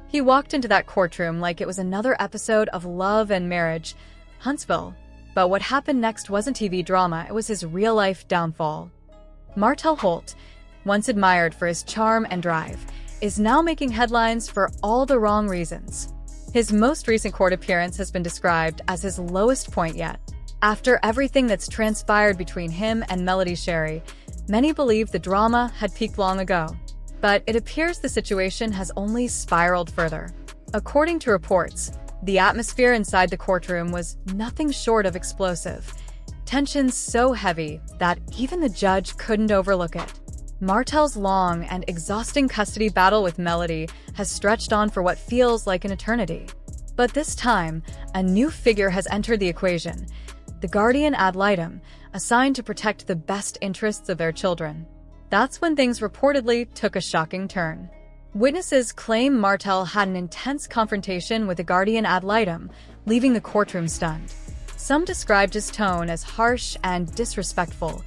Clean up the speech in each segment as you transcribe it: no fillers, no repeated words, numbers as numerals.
He walked into that courtroom like it was another episode of Love and Marriage, Huntsville. But what happened next wasn't TV drama, it was his real-life downfall. Martell Holt, once admired for his charm and drive, is now making headlines for all the wrong reasons. His most recent court appearance has been described as his lowest point yet. After everything that's transpired between him and Melody Sherry, many believe the drama had peaked long ago. But it appears the situation has only spiraled further. According to reports, the atmosphere inside the courtroom was nothing short of explosive. Tensions so heavy that even the judge couldn't overlook it. Martell's long and exhausting custody battle with Melody has stretched on for what feels like an eternity. But this time, a new figure has entered the equation: the Guardian Ad Litem, assigned to protect the best interests of their children. That's when things reportedly took a shocking turn. Witnesses claim Martell had an intense confrontation with the Guardian Ad Litem, leaving the courtroom stunned. Some described his tone as harsh and disrespectful,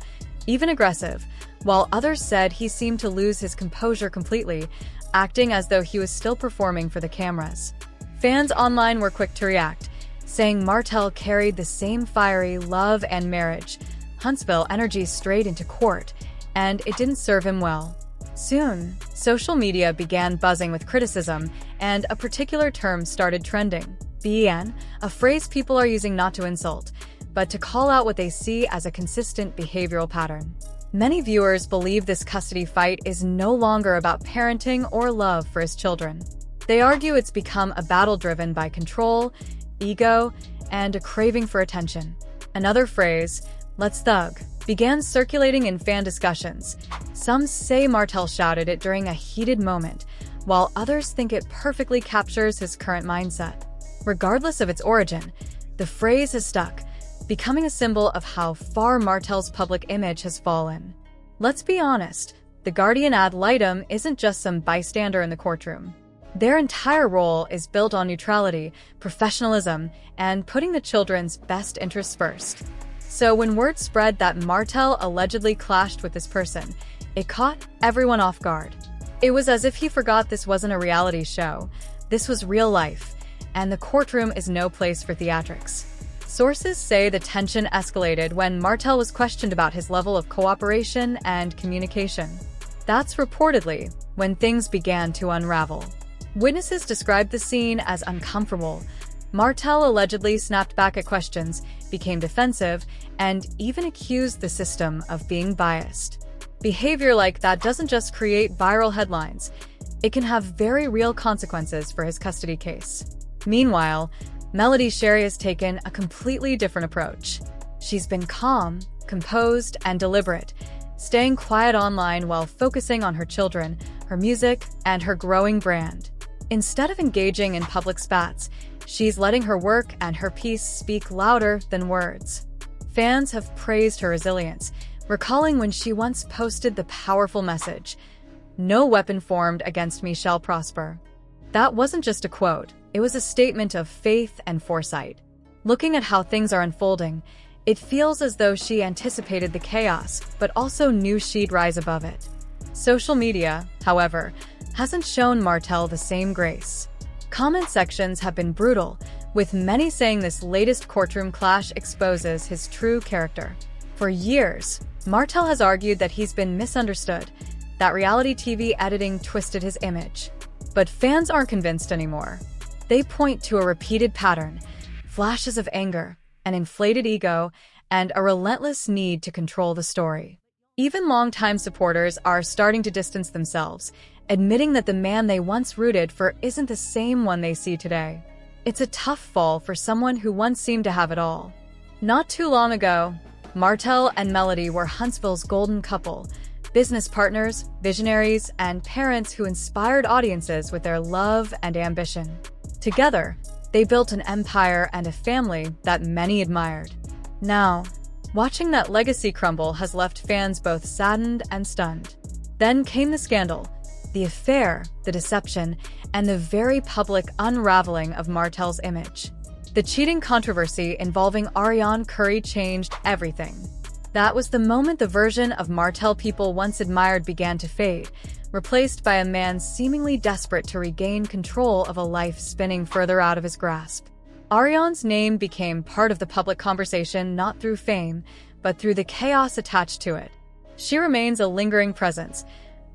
even aggressive, while others said he seemed to lose his composure completely, acting as though he was still performing for the cameras. Fans online were quick to react, saying Martell carried the same fiery Love and Marriage, Huntsville energy straight into court, and it didn't serve him well. Soon, social media began buzzing with criticism, and a particular term started trending: BN, a phrase people are using not to insult, but to call out what they see as a consistent behavioral pattern. Many viewers believe this custody fight is no longer about parenting or love for his children. They argue it's become a battle driven by control, ego, and a craving for attention. Another phrase, "let's thug," began circulating in fan discussions. Some say Martell shouted it during a heated moment, while others think it perfectly captures his current mindset. Regardless of its origin, the phrase has stuck, becoming a symbol of how far Martell's public image has fallen. Let's be honest, the Guardian Ad Litem isn't just some bystander in the courtroom. Their entire role is built on neutrality, professionalism, and putting the children's best interests first. So when word spread that Martell allegedly clashed with this person, it caught everyone off guard. It was as if he forgot this wasn't a reality show. This was real life, and the courtroom is no place for theatrics. Sources say the tension escalated when Martell was questioned about his level of cooperation and communication. That's reportedly when things began to unravel. Witnesses described the scene as uncomfortable. Martell allegedly snapped back at questions, became defensive, and even accused the system of being biased. Behavior like that doesn't just create viral headlines. It can have very real consequences for his custody case. Meanwhile, Melody Sherry has taken a completely different approach. She's been calm, composed, and deliberate, staying quiet online while focusing on her children, her music, and her growing brand. Instead of engaging in public spats, she's letting her work and her peace speak louder than words. Fans have praised her resilience, recalling when she once posted the powerful message, "No weapon formed against me shall prosper." That wasn't just a quote, it was a statement of faith and foresight. Looking at how things are unfolding, it feels as though she anticipated the chaos, but also knew she'd rise above it. Social media, however, hasn't shown Martell the same grace. Comment sections have been brutal, with many saying this latest courtroom clash exposes his true character. For years, Martell has argued that he's been misunderstood, that reality TV editing twisted his image. But fans aren't convinced anymore. They point to a repeated pattern: flashes of anger, an inflated ego, and a relentless need to control the story. Even longtime supporters are starting to distance themselves, admitting that the man they once rooted for isn't the same one they see today. It's a tough fall for someone who once seemed to have it all. Not too long ago, Martell and Melody were Huntsville's golden couple, business partners, visionaries, and parents who inspired audiences with their love and ambition. Together, they built an empire and a family that many admired. Now, watching that legacy crumble has left fans both saddened and stunned. Then came the scandal, the affair, the deception, and the very public unraveling of Martell's image. The cheating controversy involving Ariane Curry changed everything. That was the moment the version of Martell people once admired began to fade, replaced by a man seemingly desperate to regain control of a life spinning further out of his grasp. Ariane's name became part of the public conversation not through fame, but through the chaos attached to it. She remains a lingering presence,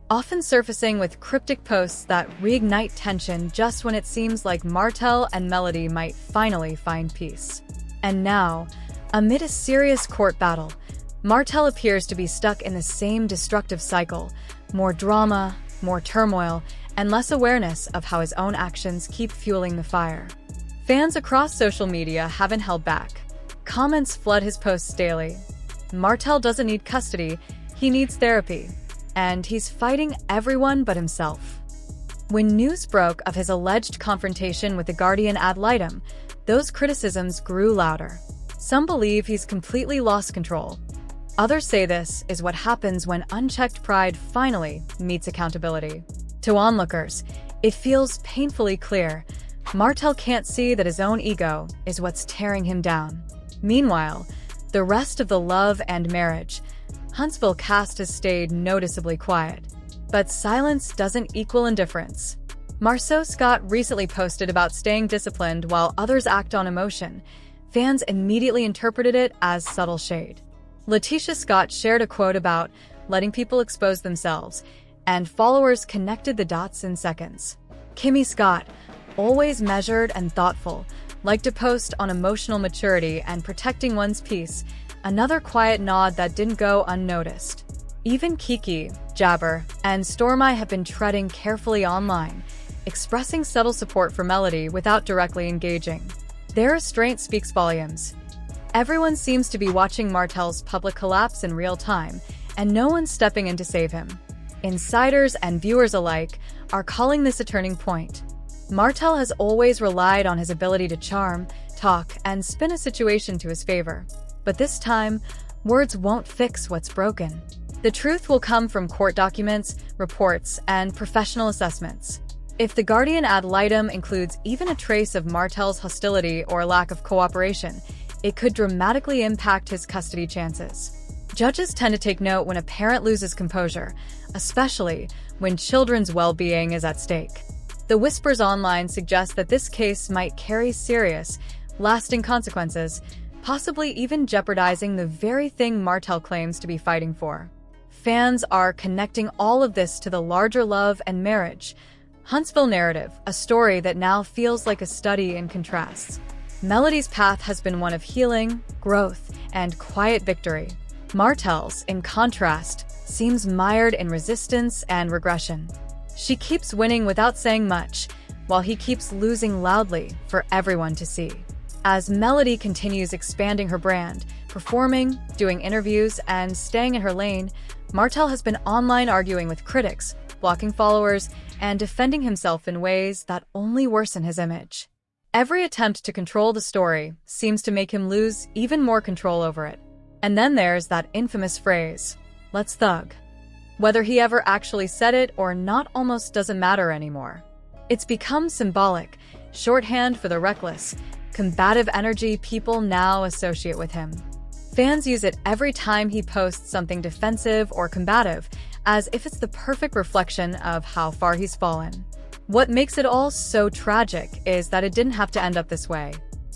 often surfacing with cryptic posts that reignite tension just when it seems like Martell and Melody might finally find peace. And now, amid a serious court battle, Martell appears to be stuck in the same destructive cycle: more drama, more turmoil, and less awareness of how his own actions keep fueling the fire. Fans across social media haven't held back. Comments flood his posts daily. Martell doesn't need custody, he needs therapy. And he's fighting everyone but himself. When news broke of his alleged confrontation with the Guardian Ad Litem, those criticisms grew louder. Some believe he's completely lost control. Others say this is what happens when unchecked pride finally meets accountability. To onlookers, it feels painfully clear Martell can't see that his own ego is what's tearing him down. Meanwhile, the rest of the Love and Marriage Huntsville cast has stayed noticeably quiet. But silence doesn't equal indifference. Marceau Scott recently posted about staying disciplined while others act on emotion. Fans immediately interpreted it as subtle shade. Letitia Scott shared a quote about letting people expose themselves, and followers connected the dots in seconds. Kimmy Scott, always measured and thoughtful, liked to post on emotional maturity and protecting one's peace, another quiet nod that didn't go unnoticed. Even Kiki, Jabber, and Stormi have been treading carefully online, expressing subtle support for Melody without directly engaging. Their restraint speaks volumes. Everyone seems to be watching Martell's public collapse in real time, and no one's stepping in to save him. Insiders and viewers alike are calling this a turning point. Martell has always relied on his ability to charm, talk, and spin a situation to his favor. But this time, words won't fix what's broken. The truth will come from court documents, reports, and professional assessments. If the Guardian Ad Litem includes even a trace of Martell's hostility or lack of cooperation, it could dramatically impact his custody chances. Judges tend to take note when a parent loses composure, especially when children's well-being is at stake. The whispers online suggest that this case might carry serious, lasting consequences, possibly even jeopardizing the very thing Martell claims to be fighting for. Fans are connecting all of this to the larger Love and Marriage Huntsville narrative, a story that now feels like a study in contrasts. Melody's path has been one of healing, growth, and quiet victory. Martell's, in contrast, seems mired in resistance and regression. She keeps winning without saying much, while he keeps losing loudly for everyone to see. As Melody continues expanding her brand, performing, doing interviews, and staying in her lane, Martell has been online arguing with critics, blocking followers, and defending himself in ways that only worsen his image. Every attempt to control the story seems to make him lose even more control over it. And then there's that infamous phrase, "Let's thug." Whether he ever actually said it or not almost doesn't matter anymore. It's become symbolic, shorthand for the reckless, combative energy people now associate with him. Fans use it every time he posts something defensive or combative, as if it's the perfect reflection of how far he's fallen. What makes it all so tragic is that it didn't have to end up this way.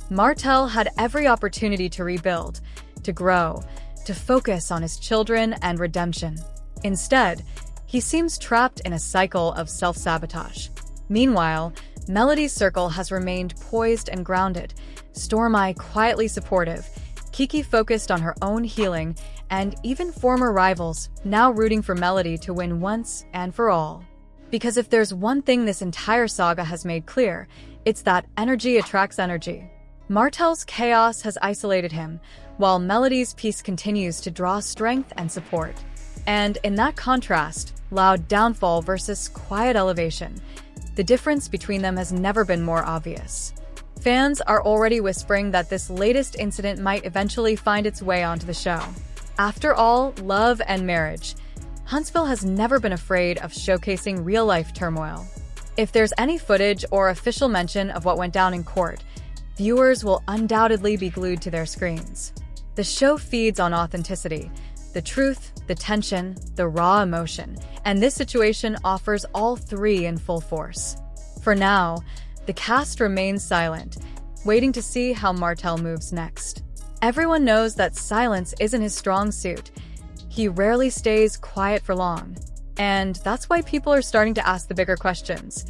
Martell had every opportunity to rebuild, to grow, to focus on his children and redemption. Instead, he seems trapped in a cycle of self-sabotage. Meanwhile, Melody's circle has remained poised and grounded, Stormi quietly supportive, Kiki focused on her own healing, and even former rivals now rooting for Melody to win once and for all. Because if there's one thing this entire saga has made clear, it's that energy attracts energy. Martell's chaos has isolated him, while Melody's peace continues to draw strength and support. And in that contrast, loud downfall versus quiet elevation, the difference between them has never been more obvious. Fans are already whispering that this latest incident might eventually find its way onto the show. After all, Love and Marriage, Huntsville has never been afraid of showcasing real-life turmoil. If there's any footage or official mention of what went down in court, viewers will undoubtedly be glued to their screens. The show feeds on authenticity, the truth, the tension, the raw emotion, and this situation offers all three in full force. For now, the cast remains silent, waiting to see how Martell moves next. Everyone knows that silence isn't his strong suit. He rarely stays quiet for long. And that's why people are starting to ask the bigger questions.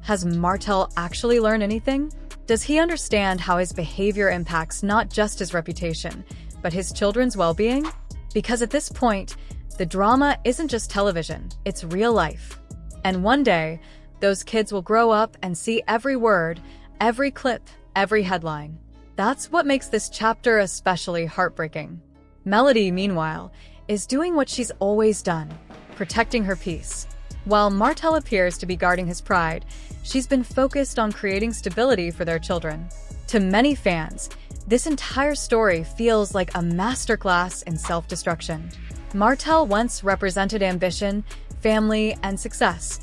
Has Martell actually learned anything? Does he understand how his behavior impacts not just his reputation, but his children's well-being? Because at this point, the drama isn't just television, it's real life. And one day, those kids will grow up and see every word, every clip, every headline. That's what makes this chapter especially heartbreaking. Melody, meanwhile, is doing what she's always done, protecting her peace. While Martell appears to be guarding his pride, she's been focused on creating stability for their children. To many fans, this entire story feels like a masterclass in self-destruction. Martell once represented ambition, family, and success.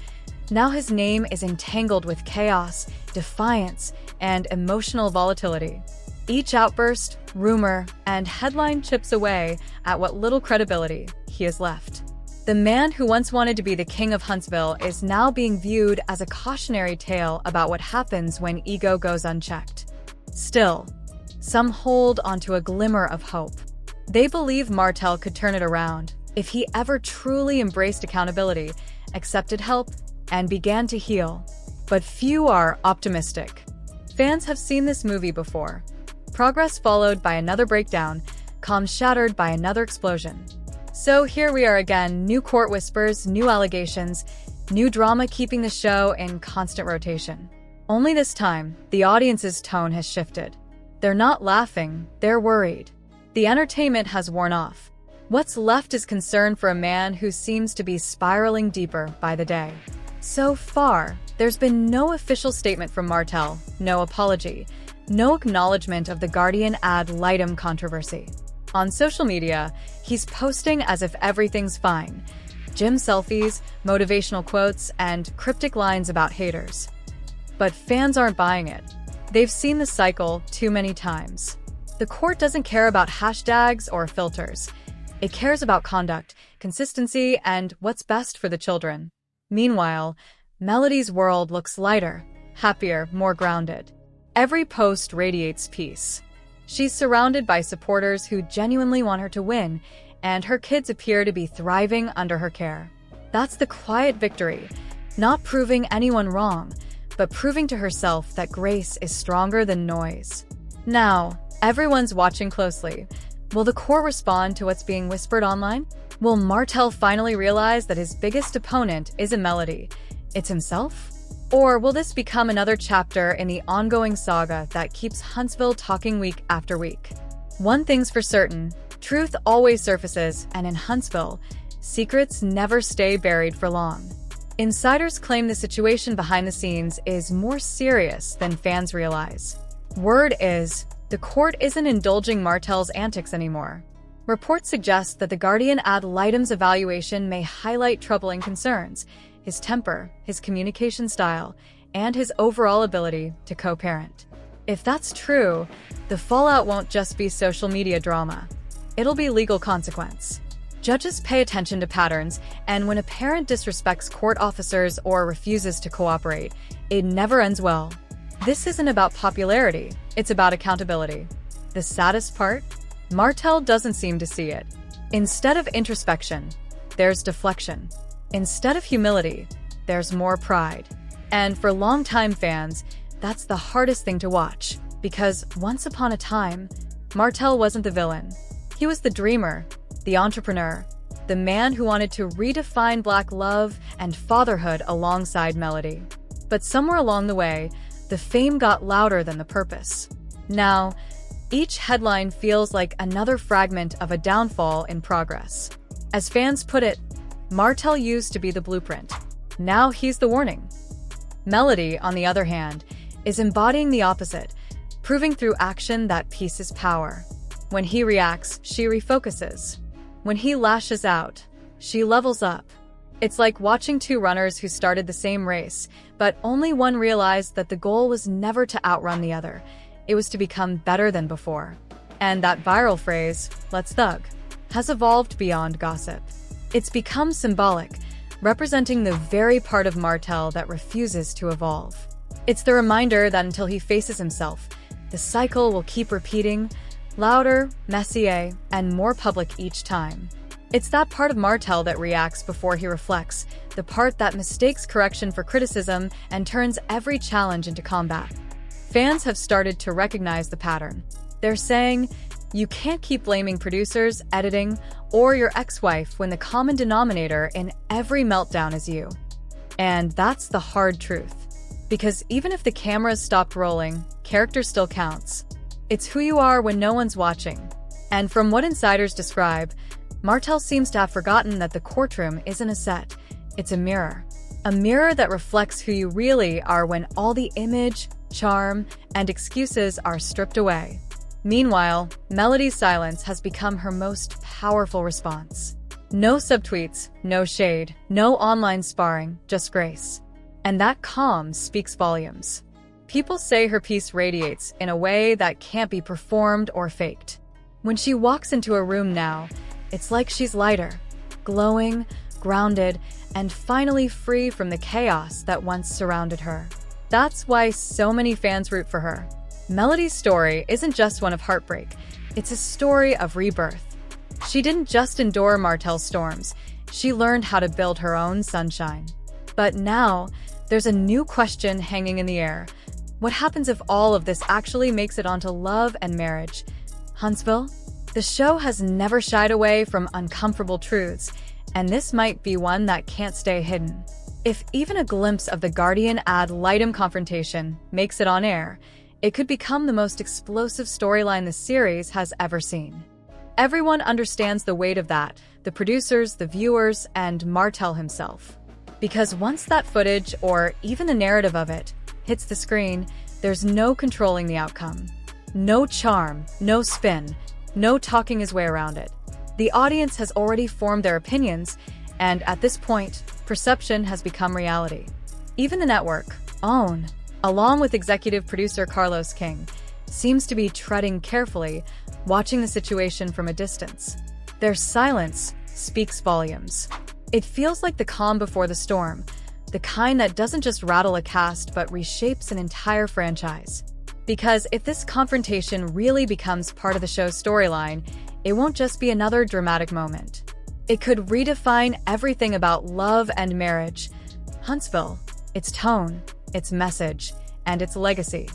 Now his name is entangled with chaos, defiance, and emotional volatility. Each outburst, rumor, and headline chips away at what little credibility he has left. The man who once wanted to be the king of Huntsville is now being viewed as a cautionary tale about what happens when ego goes unchecked. Still, some hold onto a glimmer of hope. They believe Martell could turn it around if he ever truly embraced accountability, accepted help, and began to heal. But few are optimistic. Fans have seen this movie before. Progress followed by another breakdown, calm shattered by another explosion. So here we are again, new court whispers, new allegations, new drama keeping the show in constant rotation. Only this time, the audience's tone has shifted. They're not laughing, they're worried. The entertainment has worn off. What's left is concern for a man who seems to be spiraling deeper by the day. So far, there's been no official statement from Martell, no apology, no acknowledgement of the Guardian Ad Litem controversy. On social media, he's posting as if everything's fine. Gym selfies, motivational quotes, and cryptic lines about haters. But fans aren't buying it. They've seen the cycle too many times. The court doesn't care about hashtags or filters. It cares about conduct, consistency, and what's best for the children. Meanwhile, Melody's world looks lighter, happier, more grounded. Every post radiates peace. She's surrounded by supporters who genuinely want her to win, and her kids appear to be thriving under her care. That's the quiet victory, not proving anyone wrong, but proving to herself that grace is stronger than noise. Now, everyone's watching closely. Will the court respond to what's being whispered online? Will Martell finally realize that his biggest opponent isn't Melody, it's himself? Or will this become another chapter in the ongoing saga that keeps Huntsville talking week after week? One thing's for certain, truth always surfaces, and in Huntsville, secrets never stay buried for long. Insiders claim the situation behind the scenes is more serious than fans realize. Word is, the court isn't indulging Martell's antics anymore. Reports suggest that the Guardian Ad Litem's evaluation may highlight troubling concerns: his temper, his communication style, and his overall ability to co-parent. If that's true, the fallout won't just be social media drama. It'll be legal consequence. Judges pay attention to patterns, and when a parent disrespects court officers or refuses to cooperate, it never ends well. This isn't about popularity, it's about accountability. The saddest part? Martell doesn't seem to see it. Instead of introspection, there's deflection. Instead of humility, there's more pride. And for longtime fans, that's the hardest thing to watch, because once upon a time, Martell wasn't the villain. He was the dreamer, the entrepreneur, the man who wanted to redefine Black love and fatherhood alongside Melody. But somewhere along the way, the fame got louder than the purpose. Now, each headline feels like another fragment of a downfall in progress. As fans put it, Martell used to be the blueprint. Now he's the warning. Melody, on the other hand, is embodying the opposite, proving through action that peace is power. When he reacts, she refocuses. When he lashes out, she levels up. It's like watching two runners who started the same race, but only one realized that the goal was never to outrun the other. It was to become better than before. And that viral phrase, "let's thug," has evolved beyond gossip. It's become symbolic, representing the very part of Martell that refuses to evolve. It's the reminder that until he faces himself, the cycle will keep repeating, louder, messier, and more public each time. It's that part of Martell that reacts before he reflects, the part that mistakes correction for criticism and turns every challenge into combat. Fans have started to recognize the pattern. They're saying, you can't keep blaming producers, editing, or your ex-wife when the common denominator in every meltdown is you. And that's the hard truth. Because even if the cameras stopped rolling, character still counts. It's who you are when no one's watching. And from what insiders describe, Martell seems to have forgotten that the courtroom isn't a set, it's a mirror. A mirror that reflects who you really are when all the image, charm, and excuses are stripped away. Meanwhile, Melody's silence has become her most powerful response. No subtweets, no shade, no online sparring, just grace. And that calm speaks volumes. People say her piece radiates in a way that can't be performed or faked. When she walks into a room now, it's like she's lighter, glowing, grounded, and finally free from the chaos that once surrounded her. That's why so many fans root for her. Melody's story isn't just one of heartbreak, it's a story of rebirth. She didn't just endure Martell's storms, she learned how to build her own sunshine. But now, there's a new question hanging in the air. What happens if all of this actually makes it onto Love and Marriage? Huntsville? The show has never shied away from uncomfortable truths, and this might be one that can't stay hidden. If even a glimpse of the Guardian Ad Litem confrontation makes it on air, it could become the most explosive storyline the series has ever seen. Everyone understands the weight of that, the producers, the viewers, and Martell himself. Because once that footage, or even the narrative of it, hits the screen, there's no controlling the outcome. No charm, no spin, no talking his way around it. The audience has already formed their opinions, and at this point, perception has become reality. Even the network, OWN, along with executive producer Carlos King, seems to be treading carefully, watching the situation from a distance. Their silence speaks volumes. It feels like the calm before the storm, the kind that doesn't just rattle a cast but reshapes an entire franchise. Because if this confrontation really becomes part of the show's storyline, it won't just be another dramatic moment. It could redefine everything about Love and Marriage, Huntsville, its tone, its message, and its legacy.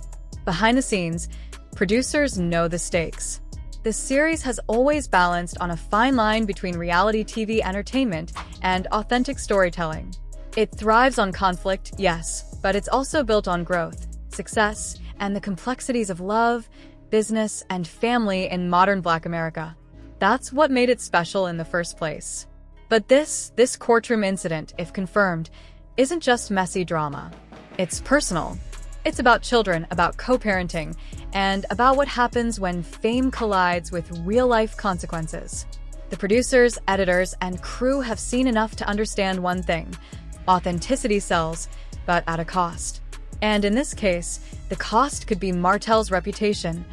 Behind the scenes, producers know the stakes. The series has always balanced on a fine line between reality TV entertainment and authentic storytelling. It thrives on conflict, yes, but it's also built on growth, success, and the complexities of love, business, and family in modern Black America. That's what made it special in the first place. But this courtroom incident, if confirmed, isn't just messy drama. It's personal. It's about children, about co-parenting, and about what happens when fame collides with real-life consequences. The producers, editors, and crew have seen enough to understand one thing: authenticity sells, but at a cost. And in this case, the cost could be Martell's reputation,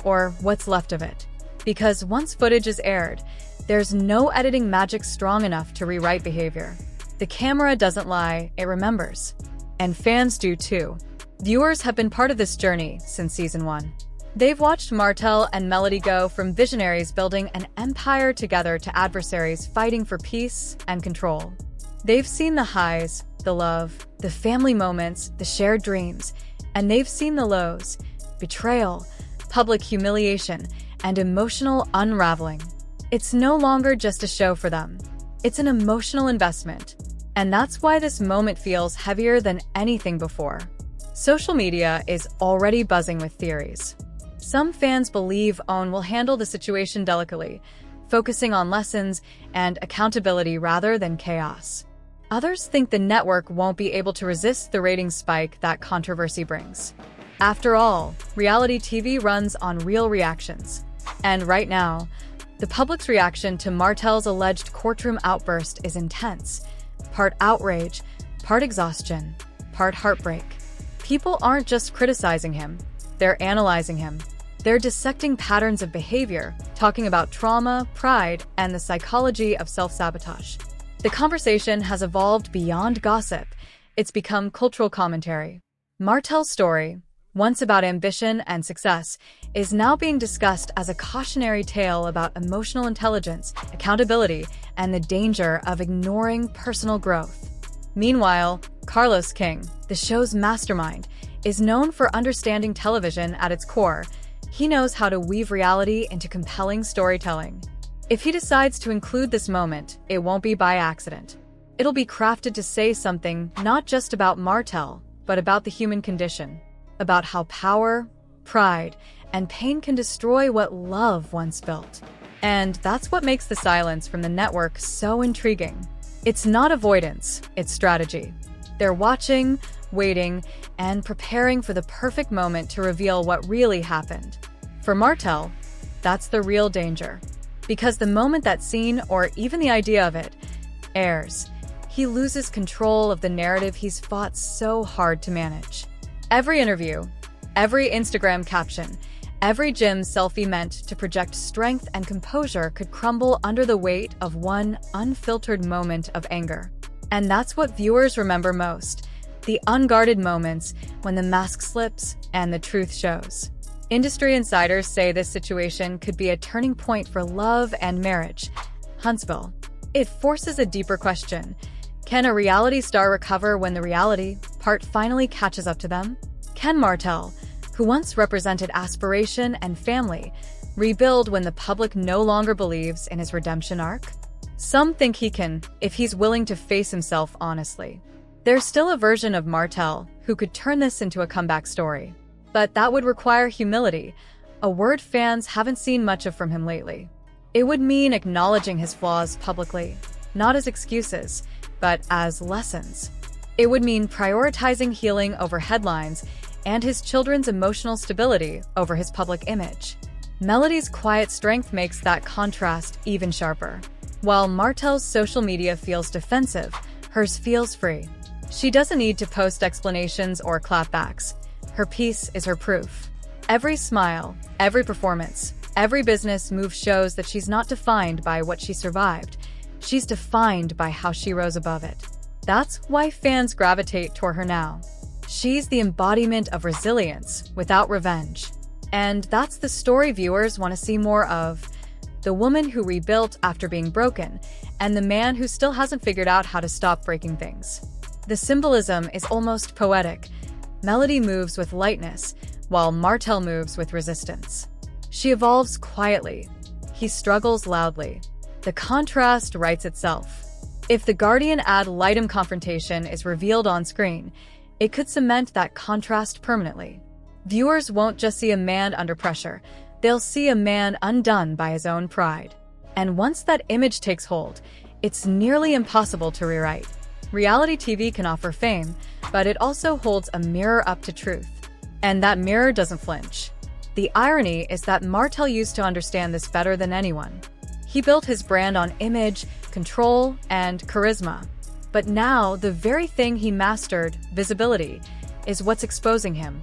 or what's left of it. Because once footage is aired, there's no editing magic strong enough to rewrite behavior. The camera doesn't lie, it remembers. And fans do too. Viewers have been part of this journey since season 1. They've watched Martell and Melody go from visionaries building an empire together to adversaries fighting for peace and control. They've seen the highs, the love, the family moments, the shared dreams, and they've seen the lows, betrayal, public humiliation, and emotional unraveling. It's no longer just a show for them. It's an emotional investment. And that's why this moment feels heavier than anything before. Social media is already buzzing with theories. Some fans believe OWN will handle the situation delicately, focusing on lessons and accountability rather than chaos. Others think the network won't be able to resist the ratings spike that controversy brings. After all, reality TV runs on real reactions. And right now, the public's reaction to Martell's alleged courtroom outburst is intense. Part outrage, part exhaustion, part heartbreak. People aren't just criticizing him, they're analyzing him. They're dissecting patterns of behavior, talking about trauma, pride, and the psychology of self-sabotage. The conversation has evolved beyond gossip. It's become cultural commentary. Martell's story, once about ambition and success, is now being discussed as a cautionary tale about emotional intelligence, accountability, and the danger of ignoring personal growth. Meanwhile, Carlos King, the show's mastermind, is known for understanding television at its core. He knows how to weave reality into compelling storytelling. If he decides to include this moment, it won't be by accident. It'll be crafted to say something not just about Martell, but about the human condition, about how power, pride, and pain can destroy what love once built. And that's what makes the silence from the network so intriguing. It's not avoidance, it's strategy. They're watching, waiting, and preparing for the perfect moment to reveal what really happened. For Martell, that's the real danger. Because the moment that scene, or even the idea of it, airs, he loses control of the narrative he's fought so hard to manage. Every interview, every Instagram caption, every gym selfie meant to project strength and composure could crumble under the weight of one unfiltered moment of anger. And that's what viewers remember most, the unguarded moments when the mask slips and the truth shows. Industry insiders say this situation could be a turning point for love and marriage. Huntsville. It forces a deeper question. Can a reality star recover when the reality part finally catches up to them? Can Martell, who once represented aspiration and family, rebuild when the public no longer believes in his redemption arc? Some think he can, if he's willing to face himself honestly. There's still a version of Martell who could turn this into a comeback story. But that would require humility, a word fans haven't seen much of from him lately. It would mean acknowledging his flaws publicly, not as excuses, but as lessons. It would mean prioritizing healing over headlines and his children's emotional stability over his public image. Melody's quiet strength makes that contrast even sharper. While Martell's social media feels defensive, hers feels free. She doesn't need to post explanations or clapbacks. Her piece is her proof. Every smile, every performance, every business move shows that she's not defined by what she survived. She's defined by how she rose above it. That's why fans gravitate toward her now. She's the embodiment of resilience without revenge. And that's the story viewers want to see more of. The woman who rebuilt after being broken, and the man who still hasn't figured out how to stop breaking things. The symbolism is almost poetic. Melody moves with lightness, while Martell moves with resistance. She evolves quietly. He struggles loudly. The contrast writes itself. If the Guardian Ad Litem confrontation is revealed on screen, it could cement that contrast permanently. Viewers won't just see a man under pressure, they'll see a man undone by his own pride. And once that image takes hold, it's nearly impossible to rewrite. Reality TV can offer fame, but it also holds a mirror up to truth. And that mirror doesn't flinch. The irony is that Martell used to understand this better than anyone. He built his brand on image, control, and charisma. But now, the very thing he mastered, visibility, is what's exposing him.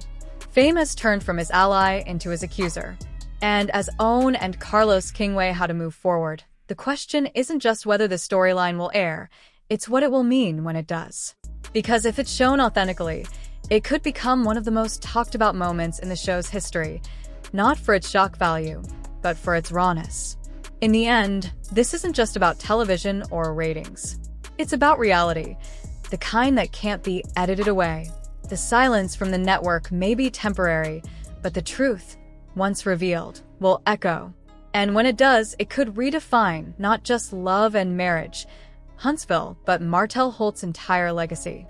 Fame has turned from his ally into his accuser. And as Owen and Carlos King weigh how to move forward, the question isn't just whether the storyline will air, it's what it will mean when it does. Because if it's shown authentically, it could become one of the most talked about moments in the show's history, not for its shock value, but for its rawness. In the end, this isn't just about television or ratings. It's about reality, the kind that can't be edited away. The silence from the network may be temporary, but the truth, once revealed, will echo. And when it does, it could redefine not just love and marriage, Huntsville, but Martell Holt's entire legacy.